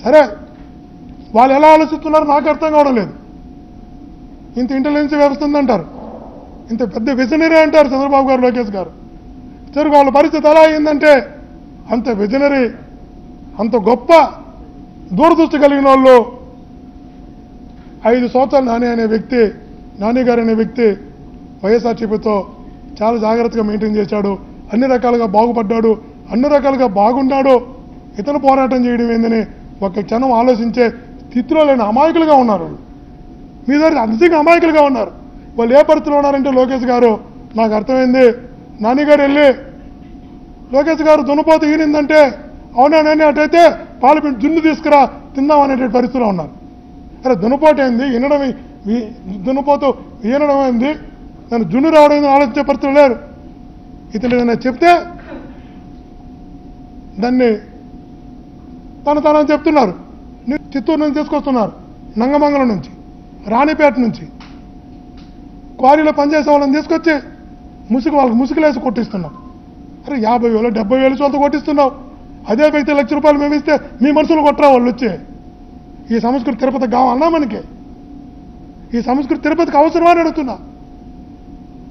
సరే, వాళ్ళు ఎలా ఆలోచిస్తున్నారో నాకు అర్థం కావడం లేదు. ఇంత ఇంటెలిజెన్స్ వ్యవస్థ ఉందంటారు, ఇంత పెద్ద విజనరీ అంటారు చంద్రబాబు గారు, లోకేష్ గారు. సరే, వాళ్ళ పరిస్థితి ఎలా అయిందంటే అంత విజనరీ, అంత గొప్ప దూరదృష్టి కలిగిన వాళ్ళు 5 సంవత్సరాలు నాని గారు అనే వ్యక్తి వైఎస్ఆర్సీపీతో చాలా జాగ్రత్తగా మెయింటైన్ చేశాడు. అన్ని రకాలుగా బాగుపడ్డాడు, అన్ని రకాలుగా బాగున్నాడు. ఇతను పోరాటం చేయడం ఏందని ఒక క్షణం ఆలోచించే స్థితిలో లేని అమాయకులుగా ఉన్నారు. మీ దగ్గర నిజంగా అమాయకులుగా ఉన్నారు. వాళ్ళు ఏ పరిస్థితిలో ఉన్నారంటే లోకేష్ గారు, నాకు అర్థమైంది, నాని గారు వెళ్ళి లోకేష్ గారు దున్నపోతు ఈనిందంటే అవునా నాని అటైతే పార్లమెంట్ జున్ను తీసుకురా తిందాం అనేటువంటి పరిస్థితిలో ఉన్నారు. అరే దున్నపోటు ఏంది, దున్నపోతు ఈనడం ఏంది, నన్ను జున్ను రావడం ఆలోచించే పరిస్థితులు లేరు. ఇతను ఏదైనా చెప్తే దాన్ని తనని చెప్తున్నారు. చిత్తూరు నుంచి తీసుకొస్తున్నారు, నంగమంగళం నుంచి, రాణిపేట నుంచి క్వారీలో పనిచేసే వాళ్ళని తీసుకొచ్చి వాళ్ళకి ముసుగులేసి కొట్టిస్తున్నాం. అరే 50,000 70,000 వాళ్ళతో కొట్టిస్తున్నావు. అదే వ్యక్తి ₹1,00,000 మేము ఇస్తే మీ మనుషులు కొట్టరా వాళ్ళు వచ్చి? ఈ సంస్కృతి తిరుపతికి కావాలన్నా మనకి? ఈ సంస్కృతి తిరుపతికి అవసరమా అని అడుగుతున్నా.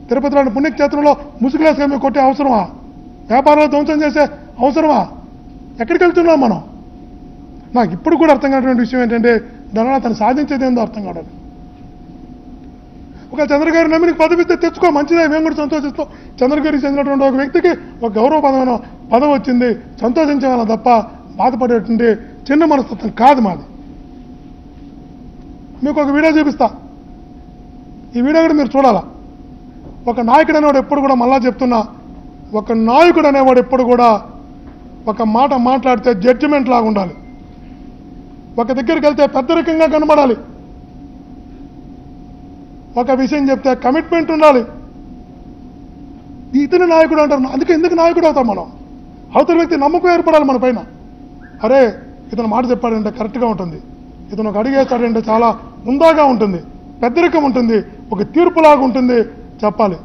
తిరుపతి లాంటి పుణ్యక్షేత్రంలో ముసుగులేసుగా మేము కొట్టే అవసరమా? వ్యాపారాలు ధ్వంసం చేసే అవసరమా? ఎక్కడికి వెళ్తున్నాం మనం? నాకు ఇప్పుడు కూడా అర్థం కానటువంటి విషయం ఏంటంటే దానివల్ల అతను సాధించేది ఏందో అర్థం కావడం. ఒక చంద్రగారి నమ్మి నీకు పదవి ఇస్తే తెచ్చుకో, మంచిదే, మేము కూడా సంతోషిస్తాం. చంద్రగారికి చెందినటువంటి ఒక వ్యక్తికి ఒక గౌరవపదమైన పదవి వచ్చింది, సంతోషించేవాళ్ళం తప్ప బాధపడేటువంటి చిన్న మనస్తత్వం కాదు మాది. మీకు ఒక వీడియో చూపిస్తా, ఈ వీడియో కూడా మీరు చూడాలా. ఒక నాయకుడు అనేవాడు ఎప్పుడు కూడా, మళ్ళా చెప్తున్నా, ఒక నాయకుడు అనేవాడు ఎప్పుడు కూడా ఒక మాట మాట్లాడితే జడ్జిమెంట్ లాగా ఉండాలి. ఒక దగ్గరికి వెళ్తే పెద్దరికంగా కనబడాలి. ఒక విషయం చెప్తే కమిట్మెంట్ ఉండాలి. ఇతని నాయకుడు అంటారు. అందుకే ఎందుకు నాయకుడు అవుతాం మనం? అవతల వ్యక్తి నమ్మకం ఏర్పడాలి మన పైన. అరే ఇతను మాట చెప్పాడంటే కరెక్ట్గా ఉంటుంది, ఇతను ఒక అడిగేస్తాడంటే చాలా ఉందాగా ఉంటుంది, పెద్దరికం ఉంటుంది, ఒక తీర్పులాగా ఉంటుంది చెప్పాలి.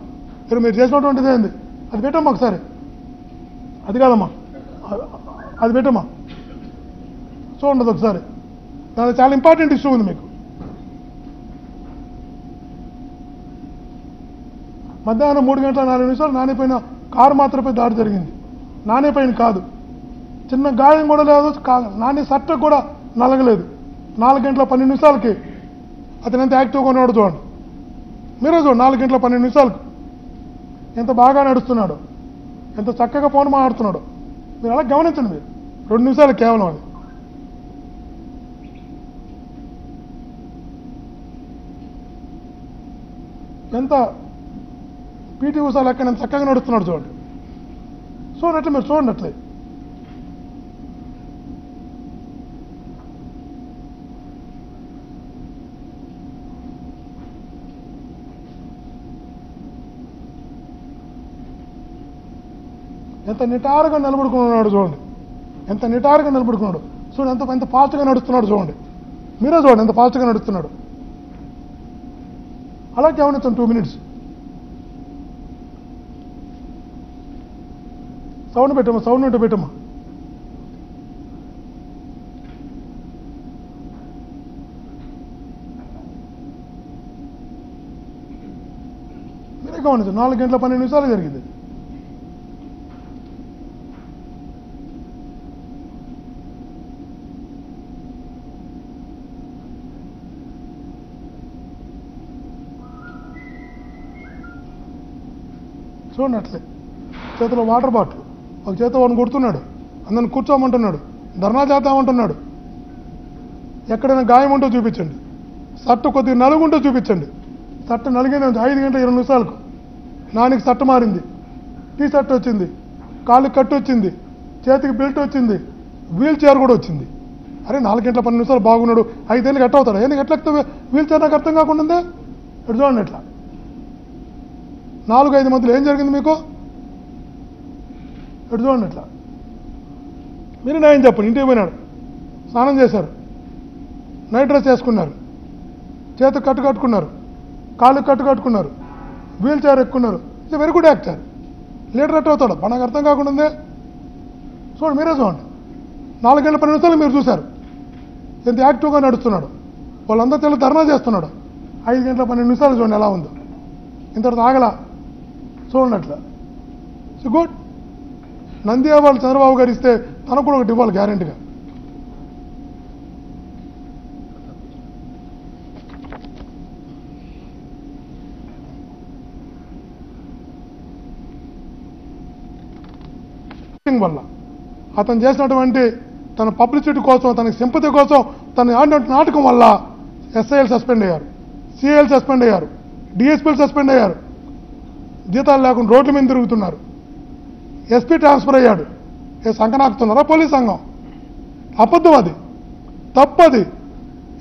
మీరు చేసినటువంటిది ఏంది? అది పెట్టమ్మా ఒకసారి. అది కాదమ్మా, అది పెట్టమ్మా, చూడండి ఒకసారి. దాని చాలా ఇంపార్టెంట్ ఇష్యూ ఉంది మీకు. మధ్యాహ్నం 3:04 నాని పైన కారు మాత్రమే దాడి జరిగింది. నాని పైన కాదు, చిన్న గాయం కూడా లేదు, నాని షర్ట్ కూడా నలగలేదు. 4:12 అతను ఎంత యాక్టివ్గా ఉన్నాడు చూడండి. మీరే చూడండి, 4:12 ఎంత బాగా నడుస్తున్నాడు, ఎంత చక్కగా ఫోన్ మాట్లాడుతున్నాడు. మీరు అలా గమనించండి. మీరు 2 నిమిషాలు కేవలం అది. ఎంత పీటీ ఉషా లెక్క ఎంత చక్కగా నడుస్తున్నాడు చూడండి. చూడట్లే మీరు చూడండి అట్లే. ఎంత నిటారుగా నిలబడుకున్నాడు చూడండి, ఎంత నిటారుగా నిలబడుకున్నాడు చూడండి, ఎంత ఫాస్ట్గా నడుస్తున్నాడు చూడండి. మీరే చూడండి ఎంత ఫాస్ట్గా నడుస్తున్నాడు. అలా గమనించండి 2 minutes. సౌండ్ పెట్టమ్మా, సౌండ్ ఉంటే పెట్టమ్మా. మీరే గమనించండి, 4:12 జరిగింది. చూడండి అట్లే. చేతిలో వాటర్ బాటిల్, ఒక చేత వాడిని కొడుతున్నాడు, అందరిని కూర్చోమంటున్నాడు, ధర్నా చేద్దామంటున్నాడు. ఎక్కడైనా గాయం ఉంటో చూపించండి, షర్ట్ కొద్దిగా నలుగుంటో చూపించండి. షర్ట్ నలిగింది 5:20 నానికి షర్ట్ మారింది, టీ షర్ట్ వచ్చింది, కాళ్ళకి కట్టు వచ్చింది, చేతికి బెల్ట్ వచ్చింది, వీల్ చైర్ కూడా వచ్చింది. అరే 4:12 బాగున్నాడు, 5 ఏళ్ళకి ఎట్ట అవుతాడు? ఎట్లా ఎక్కువ వీల్ చైర్ నాకు అర్థం కాకుండా ఉందే. ఇటు చూడండి ఎట్లా 4-5 మధ్యలో ఏం జరిగింది మీకు? ఇటు చూడండి ఇట్లా. మీరు న్యాయం చెప్పండి. ఇంటికి పోయినాడు, స్నానం చేశారు, నైట్ డ్రెస్ వేసుకున్నారు, చేతికి కట్టు కట్టుకున్నారు, కాళ్ళకి కట్టు కట్టుకున్నారు, వీల్ చైర్ ఎక్కున్నారు. ఇది వెరీ గుడ్ యాక్టర్. లీడర్ ఎట్ అవుతాడు మనకు అర్థం కాకుండా ఉందే. చూడండి, మీరే చూడండి. 4:12 మీరు చూశారు, ఎంత యాక్టివ్గా నడుస్తున్నాడు. వాళ్ళందరూ తెల్ల ధర్నా చేస్తున్నాడు. 5 గంటల 12 నిమిషాలు చూడండి ఎలా ఉందో. ఇంతటితో ఆగలా చూడండి అట్లా. So good. Nandi award Chandrababu గారు ఇస్తే తనకు కూడా ఒకటి ఇవ్వాలి గ్యారెంటీగా. వల్ల అతను చేసినటువంటి తన పబ్లిసిటీ కోసం, తనకి సింపతి కోసం తను ఆడిన నాటకం వల్ల ఎస్ఐలు సస్పెండ్ అయ్యారు, సిఐలు సస్పెండ్ అయ్యారు, డిఎస్పీలు సస్పెండ్ అయ్యారు, జీతాలు లేకుండా రోడ్ల మీద తిరుగుతున్నారు. ఎస్పీ ట్రాన్స్ఫర్ అయ్యాడు. సంకనాకుతున్నారా పోలీస్ సంఘం? అబద్ధం, అది తప్పది.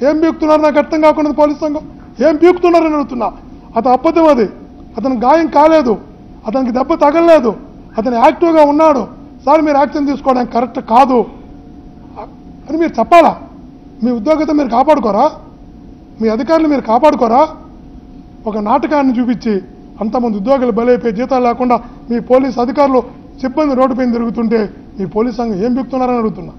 ఏం బీకుతున్నారు నాకు అర్థం కాకుండా పోలీస్ సంఘం ఏం బీకుతున్నారని అడుగుతున్నా. అతను అబద్ధం, అది. అతను గాయం కాలేదు, అతనికి దెబ్బ తగలలేదు, అతను యాక్టివ్గా ఉన్నాడు. సార్ మీరు యాక్షన్ తీసుకోవడానికి కరెక్ట్ కాదు అని మీరు చెప్పాలా? మీ ఉద్యోగత మీరు కాపాడుకోరా? మీ అధికారులు మీరు కాపాడుకోరా? ఒక నాటకాన్ని చూపించి అంతమంది ఉద్యోగులు బలైపోయి జీతాలు లేకుండా మీ పోలీస్ అధికారులు సిబ్బంది రోడ్డు పైన తిరుగుతుంటే మీ పోలీస్ సంఘం ఏం బిక్తున్నారని అడుగుతున్నా.